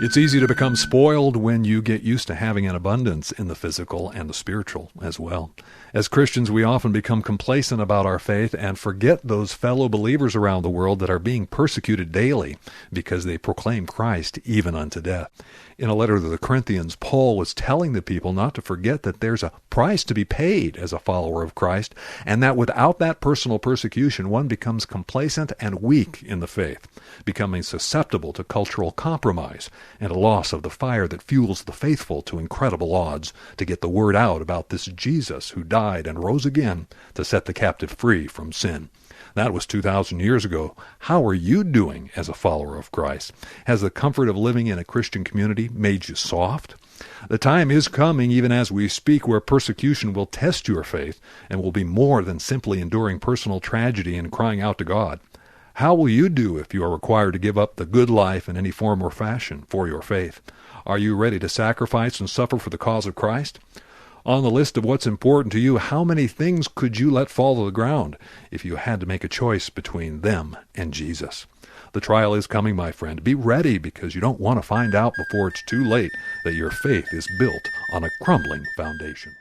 It's easy to become spoiled when you get used to having an abundance in the physical and the spiritual as well. As Christians, we often become complacent about our faith and forget those fellow believers around the world that are being persecuted daily because they proclaim Christ even unto death. In a letter to the Corinthians, Paul was telling the people not to forget that there's a price to be paid as a follower of Christ, and that without that personal persecution, one becomes complacent and weak in the faith, becoming susceptible to cultural compromise and a loss of the fire that fuels the faithful to incredible odds to get the word out about this Jesus who died and rose again to set the captive free from sin. That was 2,000 years ago. How are you doing as a follower of Christ? Has the comfort of living in a Christian community made you soft? The time is coming, even as we speak, where persecution will test your faith and will be more than simply enduring personal tragedy and crying out to God. How will you do if you are required to give up the good life in any form or fashion for your faith? Are you ready to sacrifice and suffer for the cause of Christ? On the list of what's important to you, how many things could you let fall to the ground if you had to make a choice between them and Jesus? The trial is coming, my friend. Be ready, because you don't want to find out before it's too late that your faith is built on a crumbling foundation.